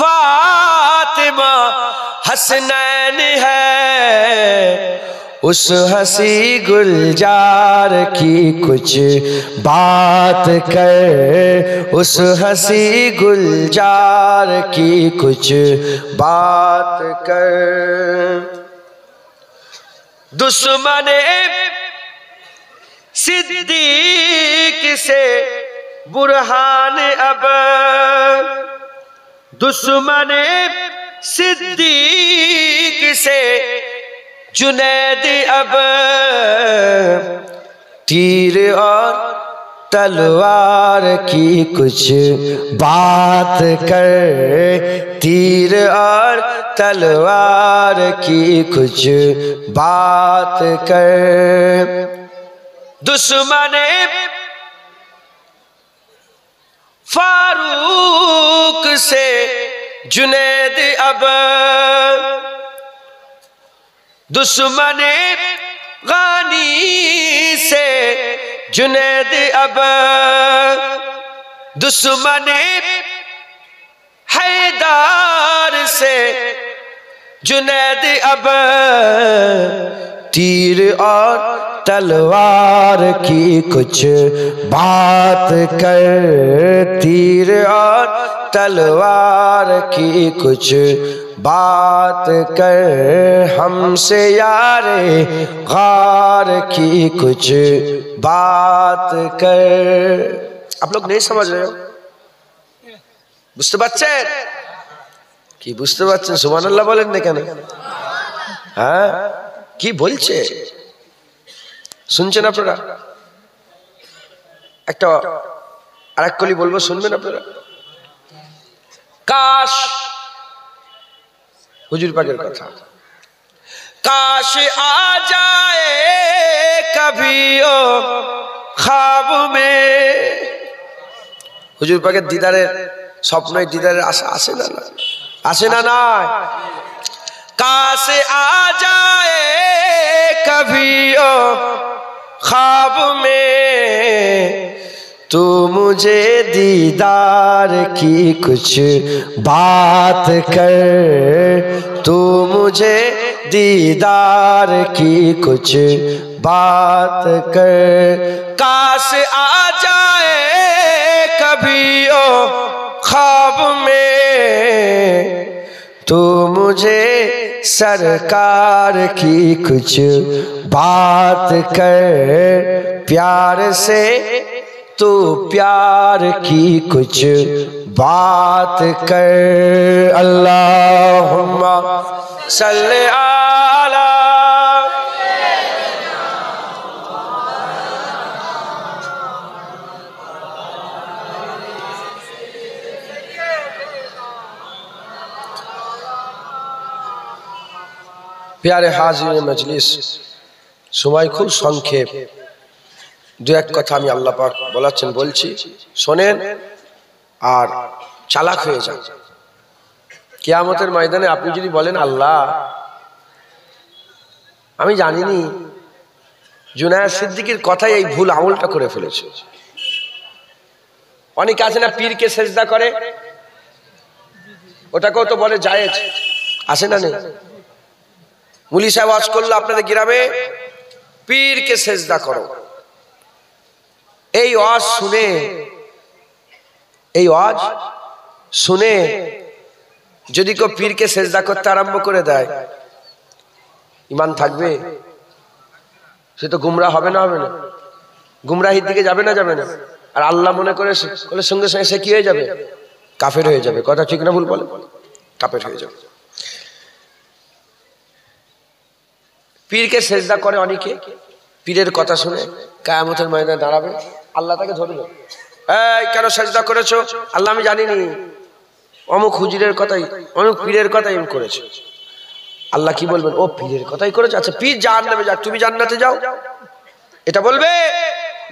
फातिमा हसनैन है, उस हंसी गुलजार की कुछ बात कर, उस हंसी गुलजार की कुछ बात कर। दुश्मने सिद्दीक से बुरहान अब, दुश्मने सिद्दीक से जुनैद अब, तीर और तलवार की कुछ बात कर, तीर और तलवार की कुछ बात कर। दुश्मने फारूक से जुनैद अब, दुश्मने गानी से जुनैद अब, दुश्मने हैदार से जुनैद अब, तीर और तलवार की कुछ बात कर, तीर और तलवार की कुछ बात कर। हमसे यारे गार की कुछ बात कर। आप लोग नहीं समझ रहे हो? বুঝতে পারছেন কি? বুঝতে পারছেন? সুবহানাল্লাহ বলেন না কেন? হ্যাঁ, কি বলছে শুনছেন আপনারা? একটা আরেক কলি বলবো, শুনবেন আপনারা? কাশ, हुजूर पाकेर कथा, काश आ जाए कभी ओ ख्वाब में। हुजूर पाकेर दीदारेर स्वप्न, दीदारेर आशा आसे ना, आसे ना? ना, काश आ जाए कभी ओ ख्वाब में, तू मुझे दीदार की कुछ बात कर, तू मुझे दीदार की कुछ बात कर। काश आ जाए कभी ओ ख्वाब में, तू मुझे सरकार की कुछ बात कर, प्यार से तू प्यार की कुछ बात कर। अल्लाहुम्मा सल्ले आला। प्यारे हाजिर मजलिस, समय खूब संक्षेप, दो एक कथा आमी आल्लाह पाक बोलाচ্ছেন বলছি, শোনেন আর চালাক হয়ে যান। কিয়ামতের ময়দানে আপনি যদি বলেন, আল্লাহ আমি জানিনি জুনায়েদ সিদ্দিকীর কথাই এই ভুল আমলটা করে ফেলেছে। অনেকে আছে না পীরকে সেজদা করে, ওটাকেও তো বলে জায়েজ, আছে না নেই? মুলি সাহেব ওয়াজ করলো আপনাদের গ্রামে, পীরকে সেজদা করো। এই ওয়াজ শুনে, এই ওয়াজ শুনে যদি কেউ পীরকে সেজদা করতে আরম্ভ করে দেয়, ঈমান থাকবে? সে তো গুমরাহ হবে না? হবে না? গুমরাহির দিকে যাবে না? যাবে না? আর আল্লাহ মনে করে সঙ্গে সঙ্গে সে কি হয়ে যাবে? কাফের হয়ে যাবে। কথা ঠিক না ভুল বলে? কাফের হয়ে যাবে। পীরকে সেজদা করে অনেকে, পীরের কথা শুনে কিয়ামতের ময়দানে দাঁড়াবে, আল্লাহ তাকে ধরবে, এই কেন সেজদা করেছো? আল্লাহ আমি জানিনি, অমুক হুজুরের কথাই, অমুক পীরের কথাই আমি করেছি। আল্লাহ কি বলবেন? ও পীরের কথাই করেছে, আচ্ছা পীর জাহান্নামে যাক, তুমি জান্নাতে যাও, এটা বলবে?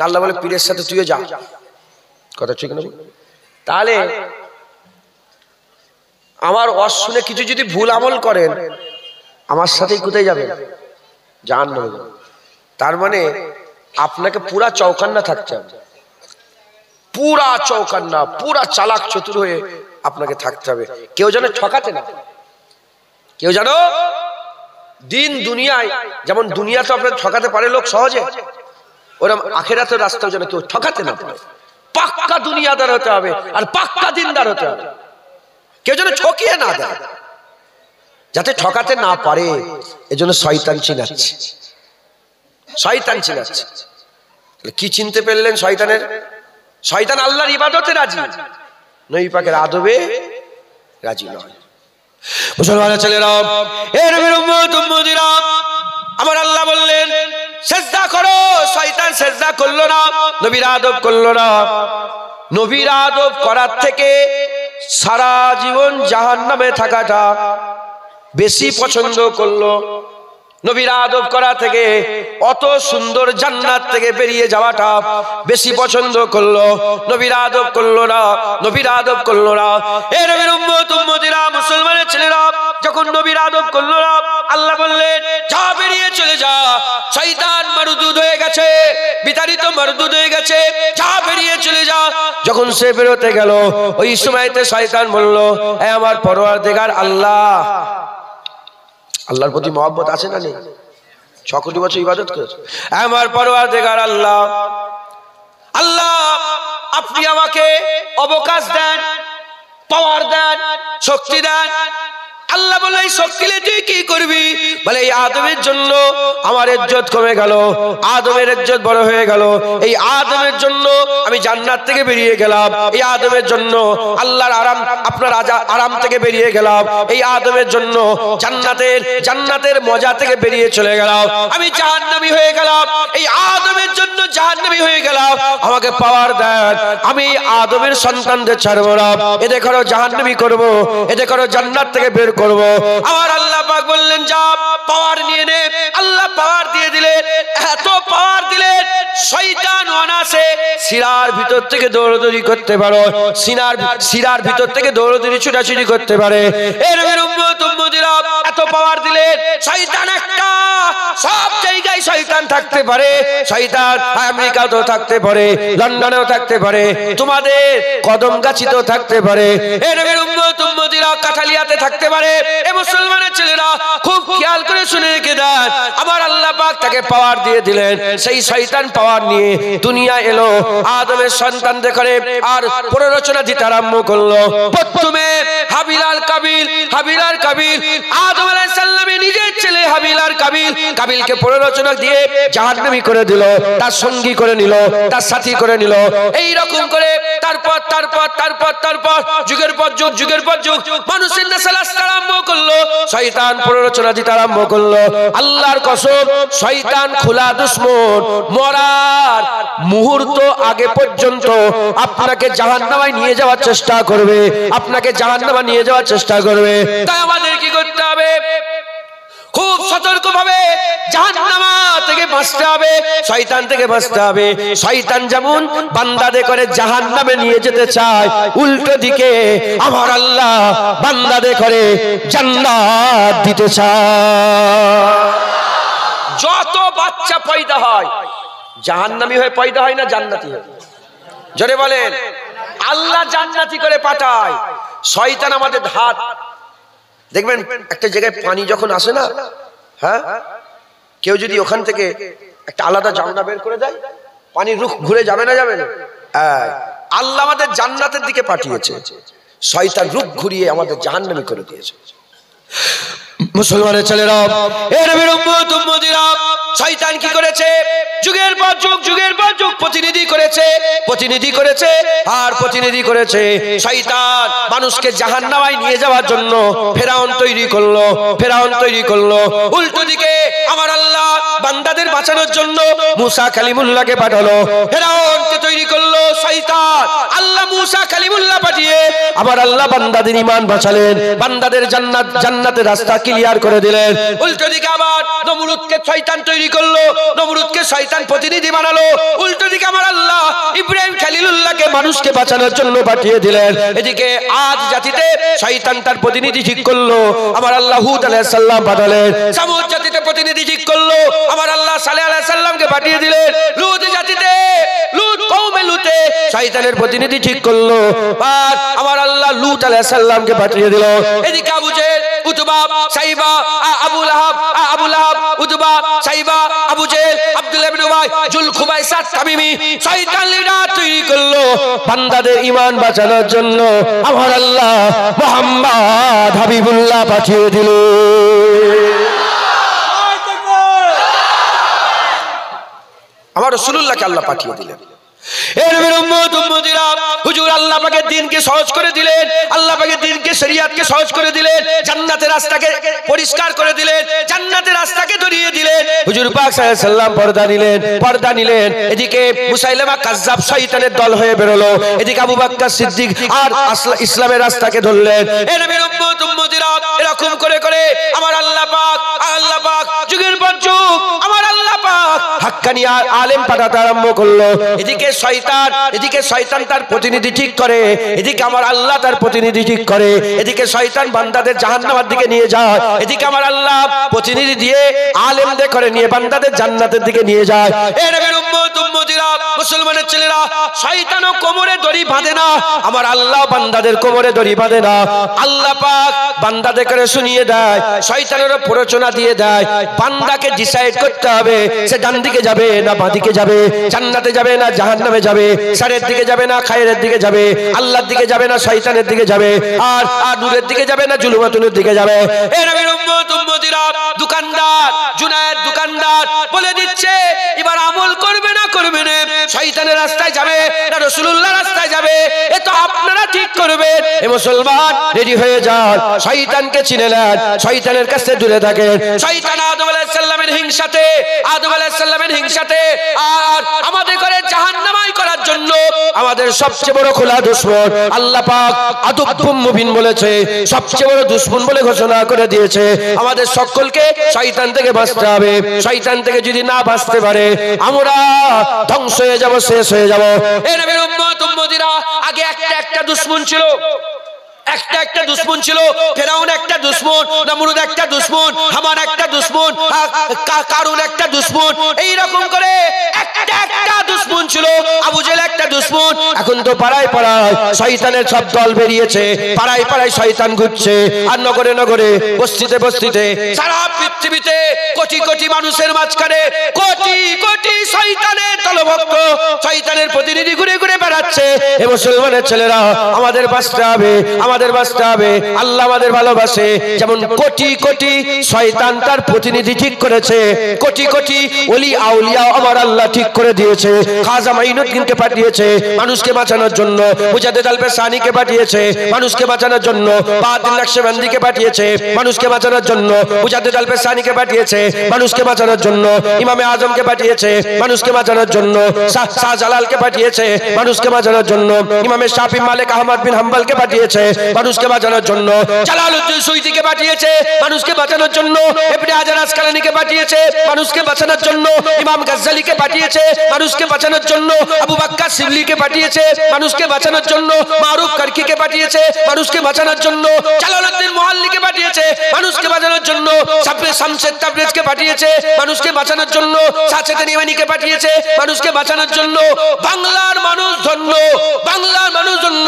আল্লাহ বলে পীরের সাথে তুইও যা। কথা ঠিক না? তাহলে আমার ওয়াজ শুনে কিছু যদি ভুল আমল করেন, আমার সাথেই কোথায় যাবেন? জাহান্নামে। তার মানে আপনাকে পুরা চৌকান্না থাকতে হবে। পুরা চৌকান্না, পুরা চালাক চতুর হয়ে আপনাকে থাকতে হবে। কেউ যেন ঠকাতে না, কেউ যেন দিন দুনিয়ায়, যেমন দুনিয়া তো আপনার ঠকাতে পারে লোক সহজে, ওরকম আখিরাতের রাস্তাও যেন কেউ ঠকাতে না পারে। পাক্কা দুনিয়াদার হতে হবে আর পাক্কা দিনদার হতে হবে। কেউ যেন ঠকিয়ে না দেয়, যাতে ঠকাতে না পারে। এজন্য শয়তান চিনাচ্ছে, শয়তান চিনাচ্ছে। কি চিনতে পেলেন শয়তানের? শয়তান আল্লাহর ইবাদতে রাজি, নবী পাকের আদবে রাজি নয়। মুসলমানের ছেলেরা, এ নবীর উম্মত উম্মতিরা, আমার আল্লাহ বললেন সিজদা করো। শয়তান সিজদা করলো না, নবীর আদব করলো না। নবীর আদব করার থেকে সারা জীবন জাহান্নামে থাকাটা বেশি পছন্দ করলো। নবীর আদব করা থেকে অত সুন্দর জান্নাত থেকে বেরিয়ে যাওয়াটা বেশি পছন্দ করলো। নবীর আদব করলো না, নবীর আদব করলো না। এ নবীর উম্মত উম্মতিরা, মুসলমানের ছেলেরা, যখন নবীর আদব করলো না, আল্লাহ বললেন যা, বেরিয়ে চলে যা। শয়তান মারদুদ হয়ে গেছে, বিতাড়িত মারদুদ হয়ে গেছে, যা বেরিয়ে চলে যা। যখন সে বেরোতে গেল, ওই সময়তে শয়তান বলল, এ আমার পরওয়ারদিগার আল্লাহ, আল্লাহর প্রতি মহব্বত আছে না নেই? 6 কোটি বছর ইবাদত করেছে। আমার পরওয়ারদিগার আল্লাহ, আল্লাহ আপনি আমাকে অবকাশ দেন, পাওয়ার দেন, শক্তি দেন। আল্লাহ বলে এই শক্তি তুই কি করবি? বলে এই আদমের জন্য আমার ইজ্জত কমে গেল, আদমের ইজ্জত বড় হয়ে গেল। এই আদমের জন্য আমি জান্নাত থেকে বেরিয়ে গেলাম, এই আদমের জন্য আল্লাহর আরাম, আপনার আরাম থেকে বেরিয়ে গেলাম, এই আদমের জন্য জান্নাতের মজা থেকে বেরিয়ে চলে গেলাম, আমি জাহান্নামী হয়ে গেলাম, এই আদমের জন্য জাহান্নামী হয়ে গেলাম। আমাকে পাওয়ার দেন, আমি আদমের সন্তানদের ছাড়বো না, এদের করো জাহান্নামী করবো, এদের করো জান্নাত থেকে বের করব। আমার আল্লাহ পাক বললেন যা, পাওয়ার নিয়ে নে। আল্লাহ পাওয়ার দিয়ে দিলেন, এত পাওয়ার দিলেন শয়তান অনাসে সিরার ভিতর থেকে দৌড়দৌড়ি করতে পারো, সিরার ভিতর থেকে দৌড়দৌড়ি ছুটাছুটি করতে পারে। এর উম্মত উম্মতিরা, এত পাওয়ার দিলেন শয়তান একটা সব জায়গায় শয়তান থাকতে পারে। শয়তান আমেরিকাতেও থাকতে পারে, লন্ডনেও থাকতে পারে, তোমাদের কদমগাছিতেও থাকতে পারে। এর উম্মত উম্মতিরা কাঠালিয়াতে থাকতে পারে। এ মুসলমানের ছেলেরা খুব খেয়াল করে শুনে রেখে দেন, আমার আল্লাহ পাক তাকে পাওয়ার দিয়ে দিলেন। সেই শয়তান পাওয়ার নিয়ে দুনিয়া এলো, আদমের সন্তানদের করে আর প্ররোচনা দিতে আরম্ভ করলো। প্রথমে হাবিল আর কাবিল, আদম আলাইহিস সালামের নিজের ছেলে হাবিল আর কাবিলকে প্ররোচনা দিয়ে জাহান্নামী করে দিল, তার সঙ্গী করে নিল, তার সাথী করে নিল। এই রকম করে তারপর যুগের পর যুগ মানুষের নেশা আরম্ভ করলো, শয়তান প্ররোচনা দিতে আরম্ভ করলো। আল্লাহর কসম, শয়তান খোলা দুশমন, মরার মুহূর্ত আগে পর্যন্ত আপনাকে জাহান্নামে নিয়ে যাওয়ার চেষ্টা করবে, আপনাকে জাহান্নামে নিয়ে যাওয়ার চেষ্টা করবে। তাই আমাদের কি করতে হবে? খুব সতর্কভাবে জাহান্নাম থেকে বাঁচতে হবে, শয়তান থেকে বাঁচতে হবে। শয়তান যেমন বান্দাদের করে জাহান্নামে নিয়ে যেতে চায়, উল্টো দিকে আমার আল্লাহ বান্দাদের করে জান্নাত দিতে চায়। যত বাচ্চা পয়দা হয় জাহান্নামী হয়ে পয়দা হয় না জান্নাতি হয়? জোরে বলেন। আল্লাহ জান্নাতি করে পাঠায়, শয়তান আমাদের হাত। দেখবেন একটা জায়গায় পানি যখন আসে না, হ্যাঁ, কেউ যদি ওখান থেকে একটা আলাদা জামনা বের করে দেয়, পানির রুখ ঘুরে যাবে না? যাবে না? আল্লাহ আমাদের জান্নাতের দিকে পাঠিয়েছে, শয়তান রুখ ঘুরিয়ে আমাদের জাহান্নামী করে দিয়েছে। মুসলমানের ছেলেরা, এ নবীর উম্মত উম্মতিরা, শয়তান কি করেছে? যুগের পর যুগ প্রতিনিধি করেছে। শয়তান মানুষকে জাহান্নামে নিয়ে যাওয়ার জন্য ফেরাউন তৈরি করলো। উল্টো দিকে আমার আল্লাহ বান্দাদের বাঁচানোর জন্য মুসা কালিমুল্লাহকে পাঠালো। ফেরাউনকে তৈরি করলো শয়তান, আল্লাহ মুসা কালিমুল্লাহ পাঠিয়ে আমার আল্লাহ বান্দাদের ঈমান বাঁচালেন, বান্দাদের জান্নাতের রাস্তা ক্লিয়ার করে দিলেন। উল্টো দিকে আবার নমরুদকে শয়তান তৈরি করলো, নমরুদকে শয়তান প্রতিনিধি বানালো। উল্টো দিকে আমার আল্লাহ ইব্রাহিম খলিলুল্লাহকে মানুষকে বাঁচানোর জন্য পাঠিয়ে দিলেন। এদিকে আজ জাতিতে শয়তান তার প্রতিনিধি ঠিক করলো, আমার আল্লাহ হুদ আলাইহিস সালাম পাঠালেন। সামুদ জাতিতে প্রতিনিধি ঠিক করলো, আমার আল্লাহ সালেহ আলাইহিস সালামকে পাঠিয়ে দিলেন। লুত জাতিতে লুত কওমে কওমে লুতে শয়তানের প্রতিনিধি ঠিক করলো আর আমার আল্লাহ লূত আলাইহিস সালামকে পাঠিয়ে দিল। এদিকে আবু জেহেল, উতবা, সাইবা, আবু লাহাব, উতবা, সাইবা, আবু জেহেল, আব্দুল্লাহ ইবনে উবাই, জুলখুবাইসা তামিমি শয়তান লিডার তৈরি করলো বান্দাদের ঈমান বাঁচানোর জন্য। আমার আল্লাহ মুহাম্মদ হাবিবুল্লাহ পাঠিয়ে দিল। আমার রাসূলুল্লাহকে আল্লাহ পাঠিয়ে দিলেন। এর উম্মত উম্মতিরা হুজুর আল্লাহ পাকের দ্বীনকে সহজ করে দিলেন, আল্লাহ পাকের দ্বীনকে শরীয়তকে সহজ করে দিলেন, জান্নাতের রাস্তাকে পরিষ্কার করে দিলেন, জান্নাতের রাস্তাকে ধরিয়ে দিলেন। হুজুর পাক সাল্লাল্লাহু আলাইহি সাল্লাম পর্দা নিলেন। এদিকে মুসাইলামা কাজ্জাব শয়তানের দল হয়ে বেরোলো, এদিকে আবু বকর সিদ্দিক আর ইসলামের রাস্তাকে ধরলেন। এ নবীর উম্মত উম্মতিরা এরকম করে করে আমার আল্লাহ পাক যুগের পর যুগ আমার আল্লাহ পাক হাক্কানি আলেম পাঠাতে আরম্ভ করলো। এদিকে শয়তান তার প্রতিনিধি ঠিক করে, এদিকে আমার আল্লাহ তার প্রতিনিধি ঠিক করে। এদিকে শয়তান বান্দাদের জাহান্নামের দিকে নিয়ে যায়, এদিকে আমার আল্লাহ প্রতিনিধি দিয়ে আলেমদের করে নিয়ে বান্দাদের জান্নাতের দিকে নিয়ে যায়। এ নবীর উম্মত উম্মতিরা মুসলমানের ছেলেরা শয়তানও কোমরে দড়ি বাঁধে না, আমার আল্লাহ বান্দাদের কোমরে দড়ি বাঁধে না। আল্লাহ পাক বান্দাদের করে শুনিয়ে দেয়, শয়তানেরও প্ররোচনা দিয়ে দেয়। বান্দাকে ডিসাইড করতে হবে সে ডান দিকে যাবে না বাঁ দিকে যাবে, জান্নাতে যাবে না জাহান্নামে যাবে, শারের দিকে যাবে না খায়রের দিকে যাবে, আল্লাহর দিকে যাবে না শয়তানের দিকে যাবে, আর নূরের দিকে যাবে না জুলুমাতুলের দিকে যাবে। এ নবীর উম্মত উম্মতিরা দোকানদার জুনায়েদ দোকানদার বলে দিচ্ছে এবার আমল করবে না শয়তানের রাস্তায় যাবে না রাসূলুল্লাহর রাস্তায় যাবে, এ তো আপনারা ঠিক করবেন। এ মুসলমান রেডি হয়ে যান, শয়তানকে চিনে নেন, শয়তানের কাছ থেকে দূরে থাকেন। শয়তান আদম আলাইহিস সালামের হিংসাতে আর আমাদের করে জাহান্নামাই করার জন্য আমাদের সবচেয়ে বড় খোলা দুশমন। আল্লাহ পাক আদুব্বুম মুবিন বলেছে, সবচেয়ে বড় দুশমন বলে ঘোষণা করে দিয়েছে। আমাদের সকলকে শয়তান থেকে বাঁচতে হবে। শয়তান থেকে যদি না বাঁচতে পারে আমরা ধ্বংস হয়ে যাব, শেষ হয়ে যাব। এ নবীর উম্মত উম্মতিরা আগে একটা দুশমন ছিল, একটা দুশমন ছিল। ফেরাউন একটা দুশমন, নমরুদ একটা দুশমন, হামান একটা দুশমন, কারুন একটা দুশমন, এই রকম করে একটা দুশমন ছিল। আবু জেহেল একটা দুশমন। এখন তো পাড়ায় শয়তানের সব দল বেরিয়েছে, পাড়ায় শয়তান ঘুরছে, আর নগরে নগরে বস্তিতে বস্তিতে সারা পৃথিবীতে কোটি কোটি মানুষের মাঝখানে কোটি কোটি শয়তানের দলভক্ত, শয়তানের প্রতিনিধি ঘুরে ঘুরে বেড়াচ্ছে। এ মুসলমানের ছেলেরা আমাদের বাঁচতে হবে, আল্লাহ আমাদের ভালোবাসে। যেমন কোটি কোটি শয়তান তার প্রতিনিধি ঠিক করেছে, কোটি কোটি ওলি আউলিয়া আমার আল্লাহ ঠিক করে দিয়েছে। খাজা মাইনুদ্দিনকে পাঠিয়েছে মানুষকে বাঁচানোর জন্য, মুজাদ্দিদ আল বেসানিকে পাঠিয়েছে মানুষকে বাঁচানোর জন্য, বাহাদুর নকশবন্দিকে পাঠিয়েছে মানুষকে বাঁচানোর জন্য, মুজাদ্দিদ আল বেসানিকে পাঠিয়েছে মানুষকে বাঁচানোর জন্য, ইমামে আজমকে পাঠিয়েছে মানুষকে বাঁচানোর জন্য, শাহজালালকে পাঠিয়েছে মানুষকে বাঁচানোর জন্য, ইমামে শাফি মালিক আহমদ বিন হাম্বলকে পাঠিয়েছে মানুষকে বাঁচানোর জন্য, জালালউদ্দিন সুয়ুতিকে পাঠিয়েছে মানুষকে বাঁচানোর জন্য, ইবনে হাজার আসকালানিকে পাঠিয়েছে মানুষকে বাঁচানোর জন্য, ইমাম গাজ্জালিকে পাঠিয়েছে মানুষকে বাঁচানোর জন্য, আবু বকর শিবলিকে পাঠিয়েছে মানুষকে বাঁচানোর জন্য, মারুফ কারকিকে পাঠিয়েছে মানুষকে বাঁচানোর জন্য, জালালউদ্দিন মুহাল্লিকে পাঠিয়েছে মানুষকে বাঁচানোর জন্য, শামসুদ তাবরিজকে পাঠিয়েছে মানুষকে বাঁচানোর জন্য, সাচেতন ইমানিকে পাঠিয়েছে মানুষকে বাঁচানোর জন্য। বাংলার মানুষ ধন্য, বাংলার মানুষ ধন্য,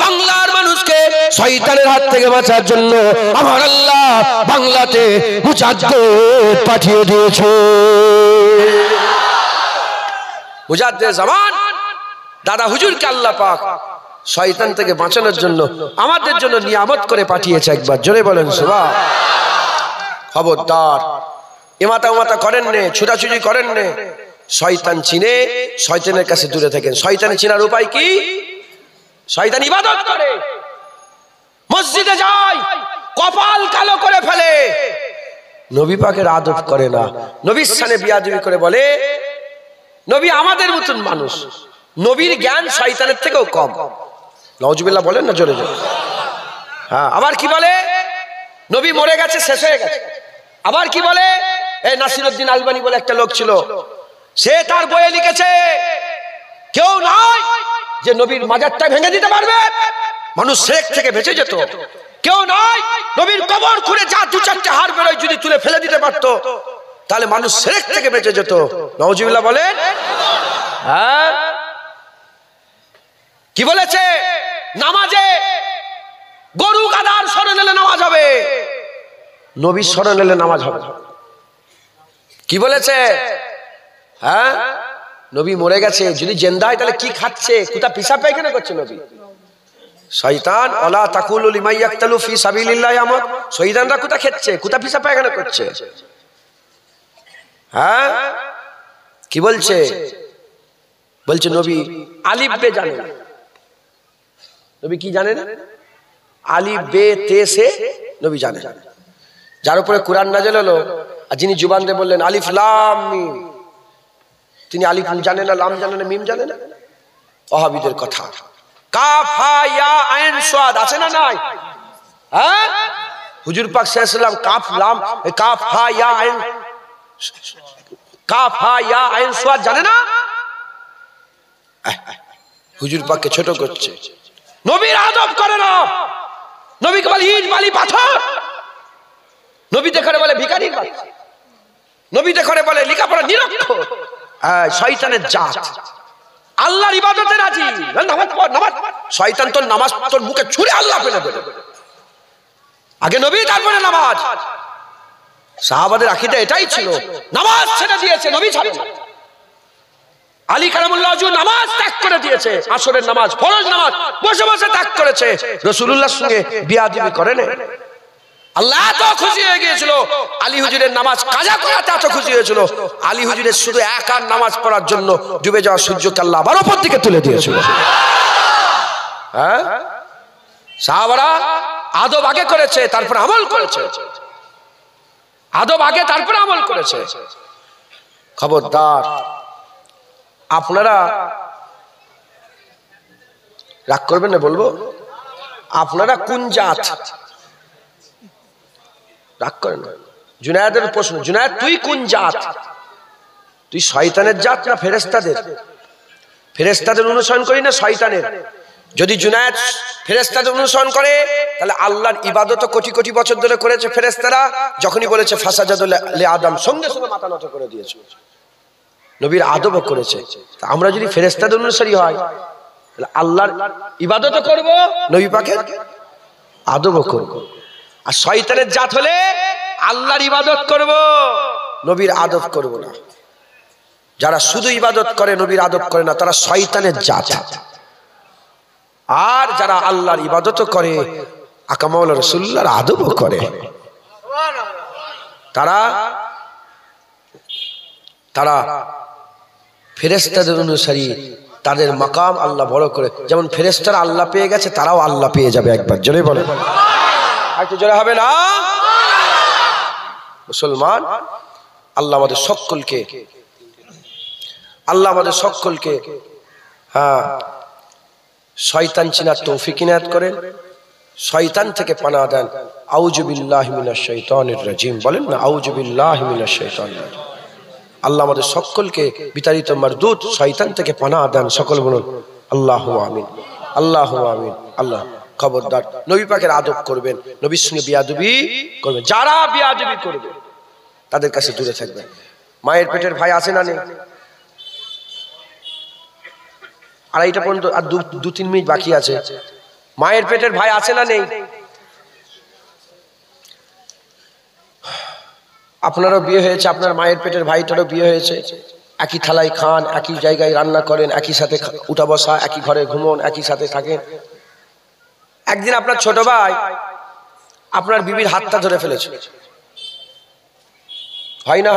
বাংলার মানুষকে শয়তানের হাত থেকে বাঁচার জন্য আমার আল্লাহ বাংলাতে মুজাদ্দিদ পাঠিয়ে দিয়েছে। মুজাদ্দিদ জামান দাদা হুজুরকে আল্লাহ পাক শয়তান থেকে বাঁচানোর জন্য আমাদের জন্য নিয়ামত করে পাঠিয়েছে। একবার জোরে বলেন সুবহান। খবরদার এমাতা ওমাতা করেন নে, ছুটাছুটি করেন নে, শয়তান চিনে শয়তানের কাছে দূরে থাকেন। শয়তানের চিনার উপায় কি? শয়তান ইবাদত করে, মসজিদে যায়, কপাল কালো করে ফেলে, নবী পাকের আদব করে না, নবীর সামনে বিয়াদবি করে, বলে নবী আমাদের মতন মানুষ, নবীর জ্ঞান শয়তানের থেকেও কম। নাউজুবিল্লাহ বলেন না জোরে জোরে। হ্যাঁ, আবার কি বলে? নবী মরে গেছে, শেষ হয়ে গেছে। আবার কি বলে? এই নাসিরউদ্দিন আলবানী বলে একটা লোক ছিল, সে তার বইয়ে লিখেছে কেউ নাই যে নবীর মাজারটা ভেঙে দিতে পারবে, মানুষ শিরক থেকে বেঁচে যেত। কেউ নাই নবীর কবর খুঁড়ে যা দু চারটে হাড় বেরোয় যদি তুলে ফেলে দিতে পারতো তাহলে মানুষ শিরক থেকে বেঁচে যেত। নাউজুবিল্লাহ বলেন। হ্যাঁ, কি বলেছে? নামাজে গরু গাধার স্মরণ এলে নামাজ হবে, নবীর স্মরণ এলে নামাজ হবে। কি বলেছে? হ্যাঁ, নবী মরে গেছে, যদি জিন্দা হয় তাহলে কি খাচ্ছে, কোথা পিসাব পায়খানা করছে নবী? শয়তান ওয়ালা তাকুলু লিমান ইয়াকতালু ফি সাবিলিল্লাহি আমত, শয়তানরা কোথা খেচ্ছে, কোথা পিসাব পায়খানা করছে? হ্যাঁ, কি বলছে? বলছে নবী আলিফ বে জানে না। নবী কি জানে না? আলিফ বে তে সে নবী জানে। যার উপরে কুরআন নাযিল হলো, আর যিনি জুবান দিয়ে বললেন আলিফ লাম মিম, তিনি আলিফ জানে না, লাম জানে না, মিম জানে না। ওয়াহাবিদের কথা। কাফ হা ইয়া আইন সাদ আছে না নাই? হ্যাঁ, হুজুর পাক সাল্লাল্লাহু আলাইহি ওয়াসাল্লাম কাফ লাম কাফ হা ইয়া আইন কাফ হা ইয়া আইন সাদ জানে না? হুজুর পাককে ছোট করছে। নবীর আদব করে না, নবীকে বলে ইট বালি পাথর, নবী দেখে বলে ভিখারির বাচ্চা, নবী দেখে বলে লেখাপড়া নিরক্ষর, শয়তানের জাত। আল্লাহর ইবাদতে রাজি, নামাজ পড় নামাজ। শয়তান তোর নামাজ তোর মুখে ছুঁড়ে আল্লাহ ফেলে দেবে। আগে নবী তারপরে নামাজ। সাহাবাদের আকীদা এটাই ছিল, নামাজ ছেড়ে দিয়েছে, নবী ছাড়ে না। আলী কারামুল্লাহ ওয়াজহু নামাজ ত্যাগ করে দিয়েছে, আসরের নামাজ ফরজ নামাজ বসে বসে ত্যাগ করেছে, রাসূলুল্লাহর সঙ্গে বিয়াদবি করে না। আল্লাহ এত খুশি হয়ে গিয়েছিল আলী হুজুরের নামাজ কাজা করাতে, এত খুশি হয়েছিল আলী হুজুরের শুধু একার নামাজ পড়ার জন্য ডুবে যাওয়া সূর্যকে আল্লাহ আবার উপর দিকে তুলে দিয়েছিল। হ্যাঁ, সাহাবারা আদব আগে করেছে, তারপর আমল করেছে। আদব আগে তারপর আমল করেছে। খবরদার, আপনারা রাগ করবেন না বলবো, আপনারা কোন জাত? রাগ করেন না। জুনায়েদের প্রশ্ন, জুনায়েদ তুই কোন জাত? তুই শয়তানের জাত না ফেরেশতাদের? ফেরেশতাদের অনুসরণ করি না শয়তানের? যদি জুনায়েদ ফেরেশতাদের অনুসরণ করে, তাহলে আল্লাহর ইবাদত কোটি কোটি বছর ধরে করেছে ফেরেশতারা। যখনই বলেছে ফাসাজাদু লি আদম, সঙ্গে সঙ্গে মাথা নত করে দিয়েছে। নবীর আদবও করেছে। আমরা যদি ফেরেশতাদের অনুসারী হয়, তাহলে আল্লাহর ইবাদতও করব, নবী পাকের আদবও করব। আর শয়তানের জাত হলে আল্লাহর ইবাদত করব, নবীর আদব করব না। যারা শুধু ইবাদত করে নবীর আদব করে না, তারা শয়তানের জাত। আর যারা আল্লাহর ইবাদত করে, আকা মাওলা রাসূলুল্লাহর আদবও করে, তারা তারা ফেরেশতাদের অনুসারী। তাদের মাকাম আল্লাহ বড় করে, যেমন ফেরেশতারা আল্লাহ পেয়ে গেছে, তারাও আল্লাহ পেয়ে যাবে একবার। জোরে বলে, একটু জোরে হবে না? মুসলমান, আল্লাহ আমাদের সকলকে হ্যাঁ শয়তান চিনার তৌফিক ইনায়াত করেন, শয়তান থেকে পানাহ দেন। আউযু বিল্লাহি মিনাশ শাইতানির রাজিম বলেন না, আউযু বিল্লাহি মিনাশ শাইতানির রাজিম। আল্লাহ আমাদের সকলকে বিতাড়িত মারদুদ শয়তান থেকে পানাহ দেন। সকল বলুন আল্লাহুম্মা আমিন, আল্লাহুম্মা আমিন। আল্লাহ, খবরদার নবী পাকের আদব করবেন, নবীর সঙ্গে বিয়াদবি করবেন। যারা বিয়াদবি করবে তাদের কাছে দূরে থাকবেন। মায়ের পেটের ভাই আছে না নেই? আড়াইটা পর্যন্ত আর 2-3 মিনিট বাকি আছে। মায়ের পেটের ভাই আছে না নেই? আপনারও বিয়ে হয়েছে, আপনার মায়ের পেটের ভাইটারও বিয়ে হয়েছে। একই থালায় খান, একই জায়গায় রান্না করেন, একই সাথে উঠা বসা, একই ঘরে ঘুমন, একই সাথে থাকেন। একদিন আপনার ছোট ভাই আপনার বিবির হাতটা ধরে ফেলেছে, হয় না?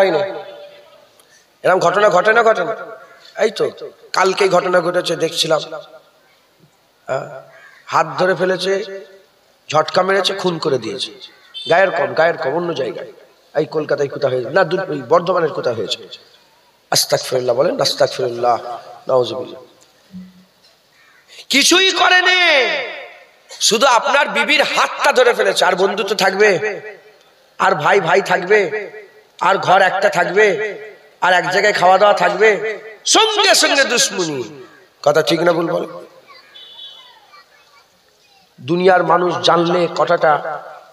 এরকম ঘটনা ঘটে না? এই তো কালকেই ঘটনা ঘটেছে, দেখছিলাম। হাত ধরে ফেলেছে, ঝটকা মেরেছে, খুন করে দিয়েছে। গায়ের কম অন্য জায়গায়, এই কলকাতায় কোথা হয়েছে না, বর্ধমানের কোথা হয়েছে। আস্তাগফিরুল্লাহ বলেন, আস্তাগফিরুল্লাহ, নাউজুবিল্লাহ। কিছুই করেনি, শুধু আপনার বিবির হাতটা ধরে ফেলেছে। আর বন্ধুত্ব থাকবে, আর ভাই থাকবে, আর ঘর একটা থাকবে, আর এক জায়গায় খাওয়া দাওয়া থাকবে, সঙ্গে সঙ্গে দুশ্মনী। কথা ঠিক না ভুল বল? দুনিয়ার মানুষ জানলে কথাটা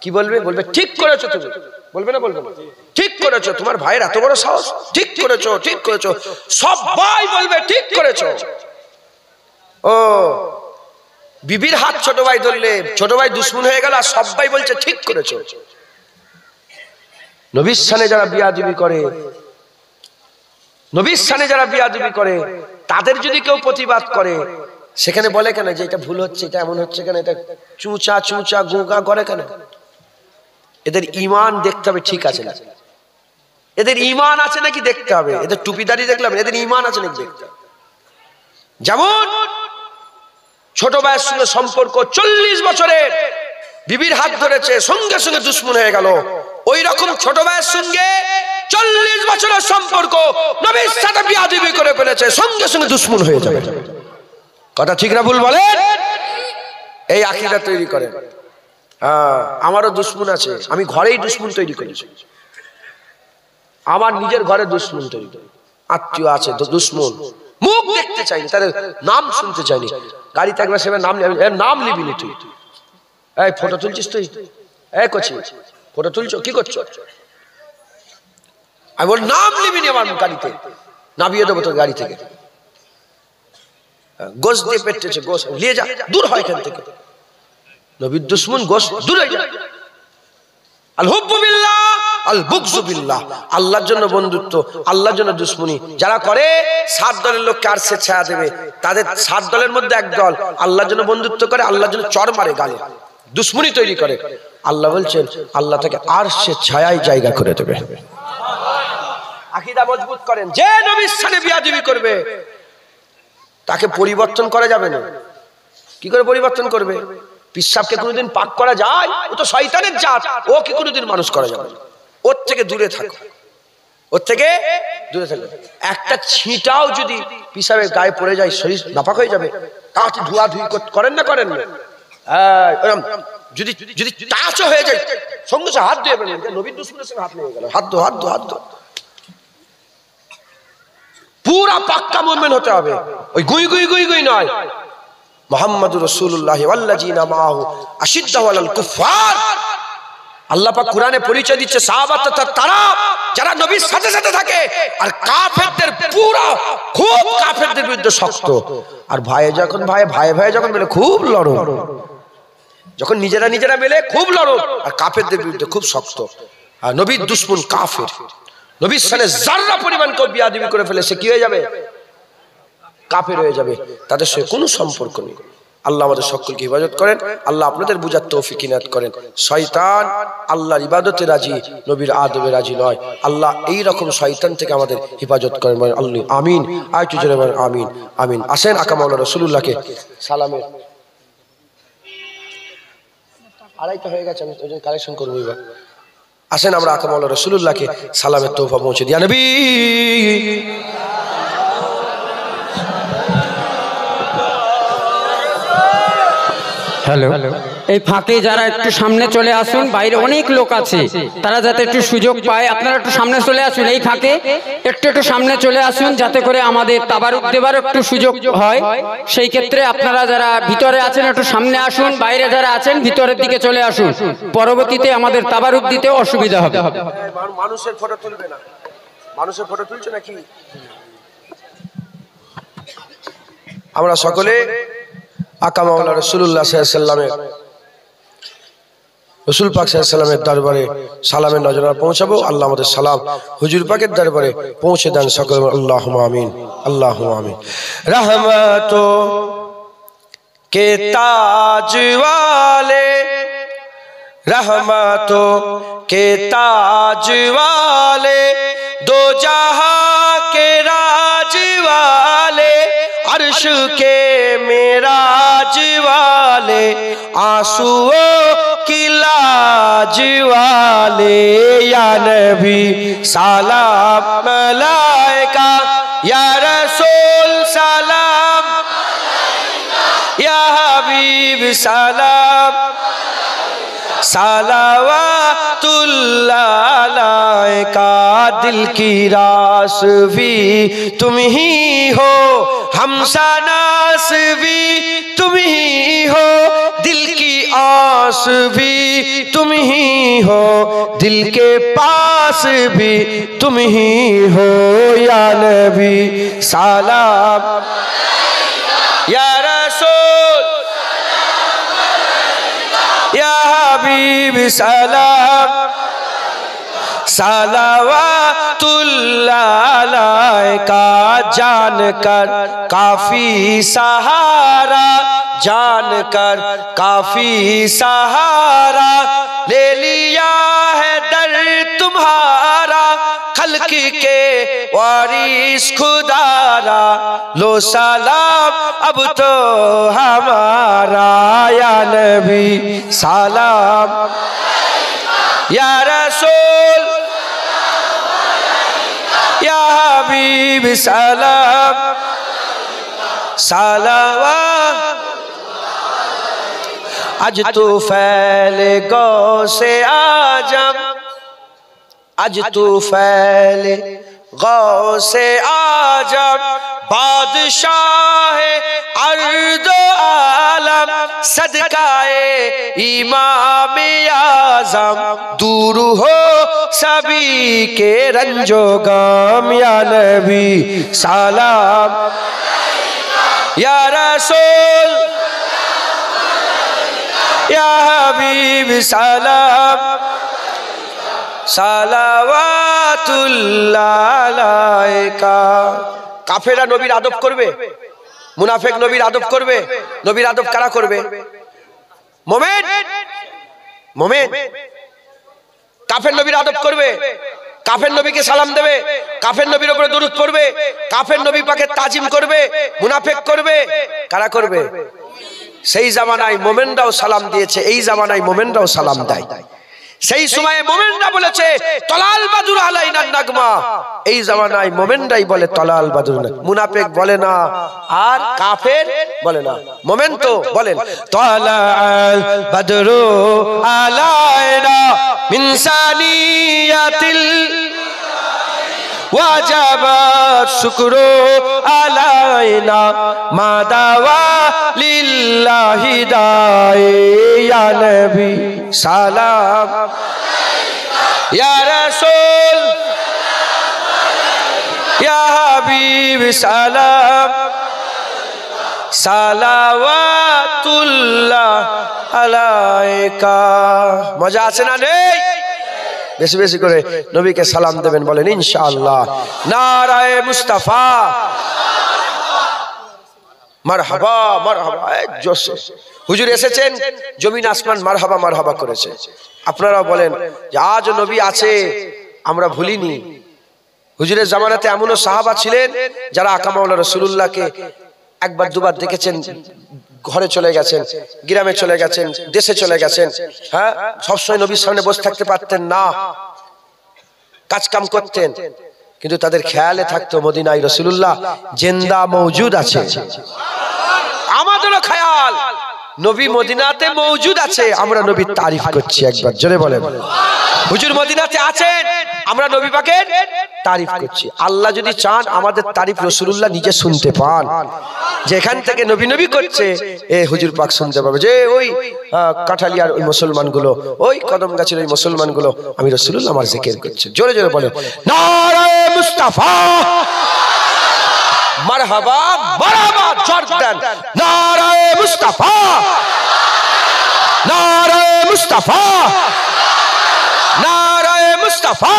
কি বলবে? বলবে ঠিক করেছো তুমি। বলবে না? বলবে না? ঠিক করেছো, তোমার ভাইয়ের এত বড় সাহস, ঠিক করেছো। সবাই বলবে ঠিক করেছো। ও বিবির হাত ছোট ভাই ধরলে ছোট ভাই দুশ্মন হয়ে গেল, আর সবাই বলছে ঠিক করেছো। নবীর সানে যারা বিয়াদবি করে, নবীর সানে যারা বিয়াদবি করে, তাদের যদি কেউ প্রতিবাদ করে, সেখানে বলে কেন যে এটা ভুল হচ্ছে, এটা এমন হচ্ছে কেন, এটা চুঁচা চুঁচা গোগা করে কেন? এদের ঈমান দেখতে হবে ঠিক আছে না, এদের ঈমান আছে নাকি দেখতে হবে। এদের টুপিদারি দেখলাম, এদের ঈমান আছে নাকি দেখতে হবে। যেমন ছোট ভাইয়ের সঙ্গে সম্পর্ক 40 বছরের, বিবির হাত ধরেছে, সঙ্গে সঙ্গে দুশ্মন হয়ে গেল, ওই রকম ছোট ভাইয়ের সঙ্গে 40 বছরের সম্পর্ক, নবীর সাথে বিয়াদবি করে ফেলেছে, সঙ্গে সঙ্গে দুশ্মন হয়ে যাবে। কথা ঠিক না ভুল বলেন? এই আকীদা তৈরি করেন। হ্যাঁ, আমারও দুশ্মন আছে, আমি ঘরেই দুশ্মন তৈরি করেছি, আমার নিজের ঘরে দুশ্মন তৈরি করি, আত্মীয় আছে তো দুশ্মন, মুখ দেখতে চাইনি, তাদের নাম শুনতে চাইনি। গাড়িতে একবার সেবার নাম লিবি নি তুই, এই ফটো তুলছিস তুই, এই করছি ফটো তুলছো, কি করছো? আমি বল নাম লিবি নি আমার গাড়িতে, নামিয়ে দেবো তোর গাড়ি থেকে। গোশ দিয়ে পেটেছে, গোশ নিয়ে যা, দূর হয় এখান থেকে। নবীর দুশ্মন গোশ দূর হয়ে যায়। আল হুব্বু বিল্লাহ আল বুগযু বিল্লাহ, আল্লাহর জন্য বন্ধুত্ব, আল্লাহর জন্য দুশ্মনী যারা করে, 7 দলের লোককে আরশে ছায়া দেবে, তাদের 7 দলের মধ্যে এক দল আল্লাহর জন্য বন্ধুত্ব করে, আল্লাহর জন্য চড় মারে গালে, দুশ্মনী তৈরি করে। আল্লাহ বলছেন আল্লাহ তাকে আরশে ছায়ায় জায়গা করে দেবে। আকীদা মজবুত করেন, যে নবীর সাথে বিয়াদবি করবে তাকে পরিবর্তন করা যাবে না। কি করে পরিবর্তন করবে? পিশাবকে কোনোদিন পাক করা যায়? ও তো শয়তানের জাত, ও কি কোনোদিন মানুষ করা যাবে না। ওর থেকে দূরে থাকো, ওর থেকে দূরে থাকো। একটা ছিটাও যদি পিশাবের গায়ে পড়ে যায়, শরীর নাপাক হয়ে যাবে। তাতে ধোয়া ধুই করেন না, করেন না? যদি যদি টাচও হয়ে যায়, সঙ্গে সঙ্গে হাত ধুয়ে ফেলেন। নবীর দুশমনের সঙ্গে হাত লেগে গেল, হাত ধো, হাত ধো, হাত ধো। পুরা পাক্কা মুমিন হতে হবে, ওই গুই গুই গুই গুই নয়। মুহাম্মাদুর রাসূলুল্লাহ ওয়াল্লাযিনা মাআহু আশিদ্দাউ আলাল কুফার। আল্লাহ পাক কোরআনে পরিচয় দিচ্ছে সাহাবাত তারা যারা নবীর সাথে সাথে থাকে, আর কাফেরদের পুরো খুব কাফেরদের বিরুদ্ধে শক্ত। আর ভাই যখন ভাই যখন মিলে খুব লড়ন, যখন নিজেরা নিজেরা মিলে খুব লড়ন, আর কাফেরদের বিরুদ্ধে খুব শক্ত। আর নবীর দুশমন কাফের, নবীর সাথে যারা পরিমাণ কেউ বিয়াদবি করে ফেলে, সে কি হয়ে যাবে? কাফের হয়ে যাবে, তাদের সাথে কোনো সম্পর্ক নেই। আল্লাহ আমাদের সকলকে হিফাজত করেন, আল্লাহ আপনাদের বুঝার তৌফিক ইনায়াত করেন। শয়তান আল্লাহর ইবাদতে রাজি, নবীর আদবে রাজি নয়। আল্লাহ এই রকম শয়তান থেকে আমাদের হিফাজত করেন, আল্লাহ আমিন। আয়তু জোরে বলেন আমিন, আমিন। আসেন আকা মাওলানা রাসূলুল্লাহকে সালামের, আড়াইটা হয়ে গেছে, আমি ওজন কালেকশন করবো এবার। আসেন আমরা আকা মাওলানা রাসূলুল্লাহকে সালামের তোহফা পৌঁছে দিই। নবী হ্যালো, এই ফাঁকে যারা একটু সামনে চলে আসুন, বাইরে অনেক লোক আছে, তারা যাতে একটু সুযোগ পায়, আপনারা একটু সামনে চলে আসুন। এই ফাঁকে একটু সামনে চলে আসুন, যাতে করে আমাদের তাবারুক দেবার একটু সুযোগ হয়। সেই ক্ষেত্রে আপনারা যারা ভিতরে আছেন একটু সামনে আসুন, বাইরে যারা আছেন ভিতরের দিকে চলে আসুন, পরবর্তীতে আমাদের তাবারুক দিতে অসুবিধা হবে। মানুষের ফটো তুলবে না, মানুষের ফটো তুলছে নাকি? আমরা সকলে আকা মাওলানা রাসূলুল্লাহ সাল্লাল্লাহু আলাইহি ওয়াসাল্লামের, রাসূল পাক সাল্লাল্লাহু আলাইহি ওয়াসাল্লামের দরবারে সালামের নজরানা পৌঁছাবো। আল্লাহ আমাদের সালাম হুজুর পাকের দরবারে পৌঁছে দেন সকলে। আল্লাহুম্মা আমিন, আল্লাহুম্মা আমিন। रहमतो के ताज वाले, रहमतो के ताज वाले, दो जहां के राज वाले, अर्श के मेराज वाले, आंसुओं की लाज वाले, या नबी सलाम मलाइका, या रसूल सलाम, या हबीब सलाम, सलावतुल्लाह अलैका। दिल की रास भी तुम ही हो, हमसनास भी तुम ही हो, दिल की आस भी तुम ही हो, दिल के पास भी तुम ही हो, या नबी सलाम, या रसूल হাবিব সালাম সালাওয়াতুল্লাহ আলাইকা जानकर काफी सहारा जानकर काफी सहारा ले लिया है दर तुम्हारा खल्क के वारिस खुदारा लो सलाम अब तो हमारा या नबी सलाम या रसूल या हबीब सलाम सलावा आज तू फैले गौ से आजम आज तू फैले गौ से आजम बादशाह अर्द आलम सदकाए इमाम आज़म दूर हो सभी के रंजो गम या नबी सलाम या रसूल या हबीब सलाम সালাওয়াতুল্লাহ আলাইকা। কাফেররা নবীর আদব করবে, মুনাফিক নবীর আদব করবে। নবীর আদব কারা করবে? মুমিন। মুমিন কাফের নবীর আদব করবে, কাফের নবীকে সালাম দেবে, কাফের নবীর উপরে দরুদ পড়বে, কাফের নবী পাকে তাজিম করবে। মুনাফিক করবে কারা করবে? সেই জামানায় মুমিনরাও সালাম দিয়েছে, এই জামানায় মুমিনরাও সালাম দেয়। সেই সময়ে মুমিনরা বলেছে তলাল বাদুর আলাইনা নাগমা, এই জামানায় মুমিনরাই বলে তলাল বাদুর। মুনাফিক বলে না আর কাফের বলে না, মুমিন তো বলেন তলাল বাদরু আলাইনা মিন সানিয়াতিল ওয়াজাবাত শুকরু আলাইনা মাদাওয়া লিল্লাহি দাই ইয়া নবী সালাম ইয়া রাসূল ইয়া হাবিব সালাম সালাওয়াতুল্লাহ আলাইকা। মজা আছে না নেই? বেশি বেশি করে নবীকে সালাম দেবেন, বলেন ইনশাআল্লাহ। নারায়ে মুস্তাফা মারহাবা মারহাবা। জোশে হুজুর এসেছেন, জমিন আসমান মারহাবা মারহাবা করেছে। আপনারা বলেন যে আজ নবী আছে, আমরা ভুলিনি। হুজুরের জামানাতে এমনও সাহাবা ছিলেন যারা আকা মাওলা রাসূলুল্লাহকে একবার দুবার দেখেছেন, ঘরে চলে গেছেন, গ্রামে চলে গেছেন, দেশে চলে গেছেন। হ্যাঁ, সবসময় নবীর সামনে বসে থাকতে পারতেন না, কাজ কাম করতেন, কিন্তু তাদের খেয়ালে থাকতো মদিনায় রাসূলুল্লাহ জিন্দা মওজুদ আছে। আমাদেরও খেয়াল নবী মদিনাতে মওজুদ আছে, আমরা নবীর তারিফ করছি। একবার জোরে বলেন হুজুর মদিনাতে আছেন, আমরা নবী পাকের তারিফ করছি। আল্লাহ যদি চান আমাদের তারিফ রাসূলুল্লাহ নিজে শুনতে পান, যেখান থেকে নবী নবী করছে এ হুজুর পাক শুনতে পাবে যে ওই কাঠালিয়ার ওই মুসলমানগুলো, ওই কদম গাছের ওই মুসলমানগুলো আমি রাসূলুল্লাহ আমার জিকির করছে। জোরে জোরে বলেন নারায়ে মুস্তাফা মারহাবা মারহাবা। জর্দান নারায়ে মুস্তাফা নারায়ে মুস্তাফা নারায়ে মুস্তাফা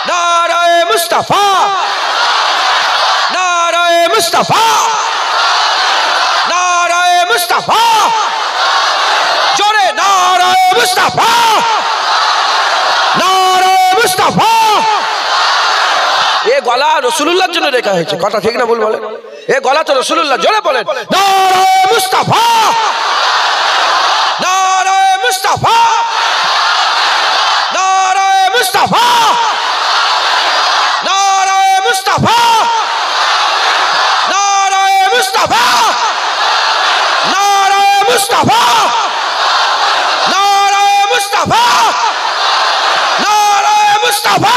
নারায়ে মুস্তাফা নারায়ে মুস্তাফা নারায়ে মুস্তাফা। জোরে নারায়ে মুস্তাফা নারায়ে মুস্তাফা। এ গলা রাসূলুল্লাহর জন্য রেখা হয়েছে, কথা ঠিক না ভুল বলেন? এ গলা তো রাসূলুল্লাহ। জোরে বলেন নারায়ে মুস্তাফা নারায়ে মুস্তাফা নারায়ে মুস্তাফা নারায়ে মুস্তাফা নারায়ে মুস্তাফা নারায়ে মুস্তাফা নারায়ে মুস্তাফা নারায়ে মুস্তাফা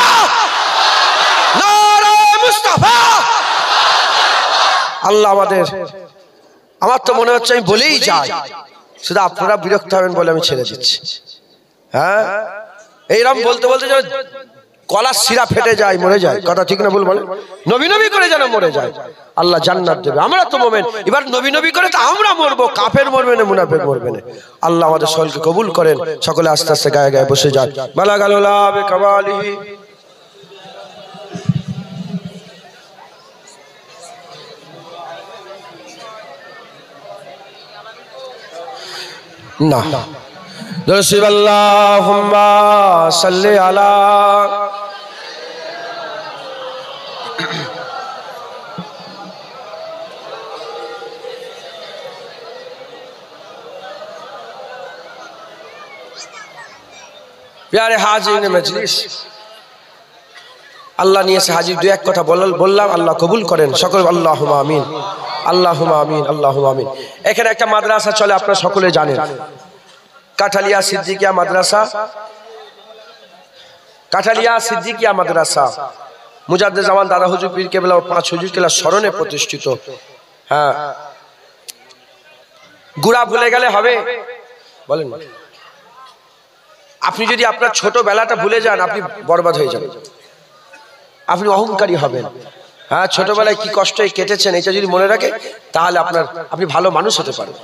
নারায়ে মুস্তাফা। আল্লাহ আমাদের, আমার তো মনে হচ্ছে আমি বলেই যাই, শুধু আপনারা বিরক্ত হবেন বলে আমি ছেড়ে দিচ্ছি। হ্যাঁ, এইরকম বলতে বলতে গলার শিরা ফেটে যায়, মরে যায়, কথা ঠিক না ভুল বলেন? নবী নবী করে যেন মরে যায়, আল্লাহ জান্নাত দেবে। আমরা তো মুমিন, এবার নবী নবী করে তো আমরা মরবো, কাফের মরবে না, মুনাফিক মরবে না। আল্লাহ আমাদের সকলকে কবুল করেন। সকলে আস্তে আস্তে গায়ে গায়ে বসে যান। বালাগালুল্লাহ বিকামালিহি। না দরুদ আল্লাহুম্মা সাল্লি আলা প্যারে হাজিরিন মজলিস, আল্লাহ নিয়ে এসে হাজির। দু এক কথা বললাম, আল্লাহ কবুল করেন। সকল আল্লাহুম্মা আমিন, আল্লাহুম্মা আমিন, আল্লাহুম্মা আমিন। এখানে একটা মাদ্রাসা চলে, আপনারা সকলে জানেন, কাঠালিয়া সিদ্দিকিয়া মাদ্রাসা, কাঠালিয়া সিদ্দিকিয়া মাদ্রাসা মুজাদ্দেদ জামান দাদা হুজুর পীর কেবলা ও 5 হুজুর কেবলার স্মরণে প্রতিষ্ঠিত। হ্যাঁ, গুড়া ভুলে গেলে হবে? বলেন না। আপনি যদি আপনার ছোটবেলাটা ভুলে যান, আপনি বরবাদ হয়ে যাবেন, আপনি অহংকারী হবেন। হ্যাঁ, ছোটবেলায় কি কষ্ট কেটেছেন এটা যদি মনে রাখে, তাহলে আপনি ভালো মানুষ হতে পারেন।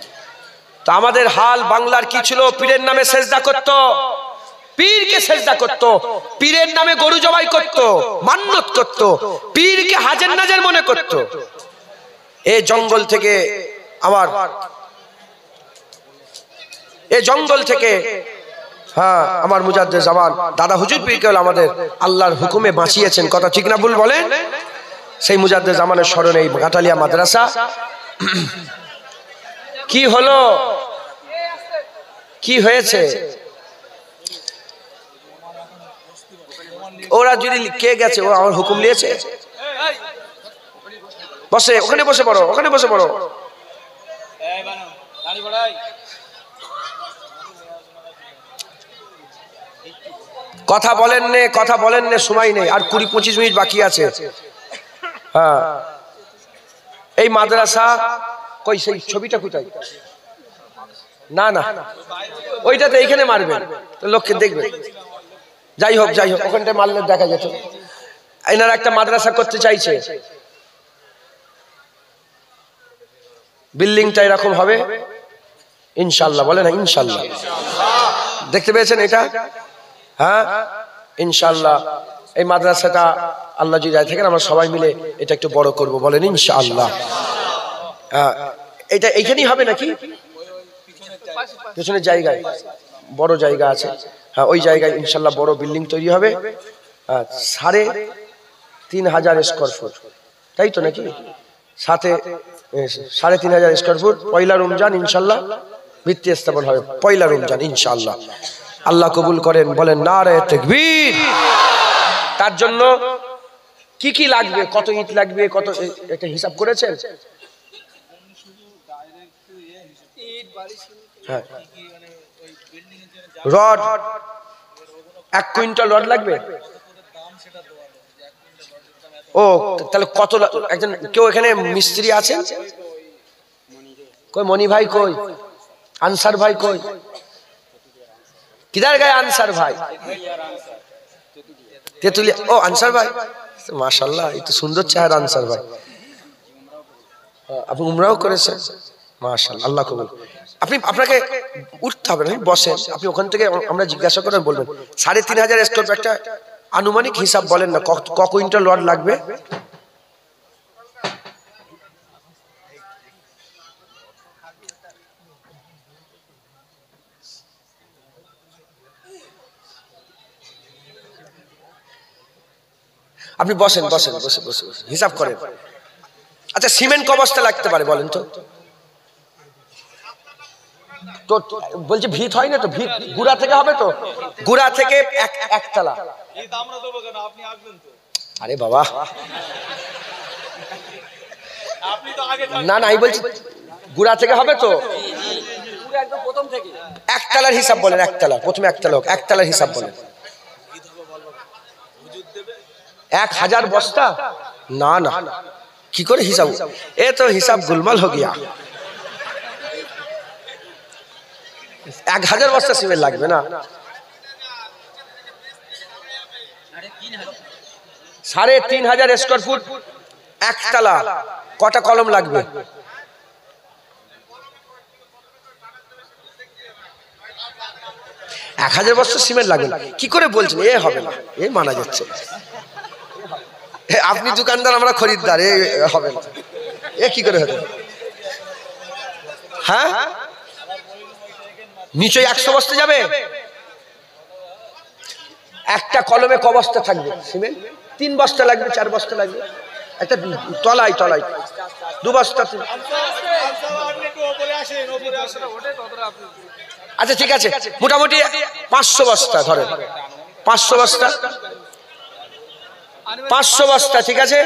তো আমাদের হাল বাংলার কি ছিল? পীরের নামে সেজদা করত, পীরকে সেজদা করত, পীরের নামে গরু জবাই করত, মান্নত করত, পীরকে হাজের নাজের মনে করত। এই জঙ্গল থেকে হ্যাঁ, আমার মুজাদ্দেদ জামান দাদা হুজুর পীর কেবল আমাদের আল্লাহর হুকুমে বাঁচিয়েছেন, কথা ঠিক না ভুল বলেন? সেই মুজাদ্দেদ জামানের স্মরণে এই কাঠালিয়া মাদ্রাসা। কি হলো, কি হয়েছে? ওরা যদি কে গেছে, ও আমার হুকুম নিয়েছে, বসে ওখানে বসে পড়ো, ওখানে বসে পড়ো। কথা বলেন নে, সময় নেই, আর 20-25 মিনিট বাকি আছে। হ্যাঁ, এই মাদ্রাসা কই, সেই ছবিটা কোথায়? না না, ওইটাতে এইখানে মারবেন তো লোককে দেখবে। যাই হোক, ওখানটায় মারলে দেখা যেত। এনারা একটা মাদ্রাসা করতে চাইছে, বিল্ডিংটা এরকম হবে ইনশাআল্লাহ, বলে না ইনশাআল্লাহ? দেখতে পেয়েছেন এটা? হ্যাঁ, ইনশাআল্লাহ এই মাদ্রাসাটা আল্লাহ যদি রায় থাকেন, আমরা সবাই মিলে এটা একটু বড় করব, বলেন ইনশাআল্লাহ। এটা এইখানেই হবে নাকি? পেছনের জায়গায় বড় জায়গা আছে, হ্যাঁ, ওই জায়গায় ইনশাআল্লাহ বড় বিল্ডিং তৈরি হবে। 3,500 স্কয়ার ফুট, তাই তো নাকি? সাথে 3,500 স্কয়ার ফুট। পয়লা রমজান ইনশাআল্লাহ ভিত্তি স্থাপন হবে, পয়লা রমজান ইনশাআল্লাহ। আল্লাহ কবুল করেন, বলেন নারে তাকবীর। তার জন্য কি কি লাগবে, কত ইট লাগবে, কত, একটা হিসাব করেছেন? হ্যাঁ, রড 1 কুইন্টাল রড লাগবে। ও তাহলে কত? একজন কেউ এখানে মিস্ত্রি আছেন? কই মনি ভাই, কই আনসার ভাই, কই কিধার গায়ে আনসার ভাই? তেতুলিয়া। ও আনসার ভাই, মাশাআল্লাহ, একটু সুন্দর চেহারা আনসার ভাই। আপনি উমরাও করেছেন, মাশাআল্লাহ, আল্লাহ কবুল। আপনাকে উঠতে হবে না, বসেন। আপনি ওখান থেকে আমরা জিজ্ঞাসা করে বলবেন। 3,500 স্কয়ার ফুট, একটা আনুমানিক হিসাব বলেন না, ক কুইন্টাল রড লাগবে? আপনি বসেন, বসে হিসাব করেন। আচ্ছা, সিমেন্ট ক বস্তা লাগতে পারে বলেন তো? তো বলছে ভিত হয় না তো, ভিত গুড়া থেকে হবে তো, গুড়া থেকে একতলা। আরে বাবা, না আমি বলছি গুড়া থেকে হবে তো, একতলার হিসাব বলেন, একতলা, প্রথমে একতলা হোক, একতলার হিসাব বলেন। 1,000 বস্তা? না না, কি করে হিসাব? এ তো হিসাব গুলমাল হো গিয়া। 1,000 বস্তা সিমেন্ট লাগবে না? 3,500 স্কয়ার ফুট, একতলা, কটা কলম লাগবে? 1000 বস্তা সিমেন্ট লাগবে। কি করে বলছেন? এ হবে না, এ মানা যাচ্ছে। আপনি দোকানদার, আমরা খরিদ্দার, এ হবে না, এ কি করে হবে? হ্যাঁ, নিচে 100 বস্তা যাবে। একটা কলমে ক বস্তা থাকবে সিমেন্ট? 3 বস্তা লাগবে, 4 বস্তা লাগবে। একটা তলায় 2 বস্তা। আচ্ছা ঠিক আছে, মোটামুটি 500 বস্তা ধরেন, 500 বস্তা, 500 বস্তা, ঠিক আছে।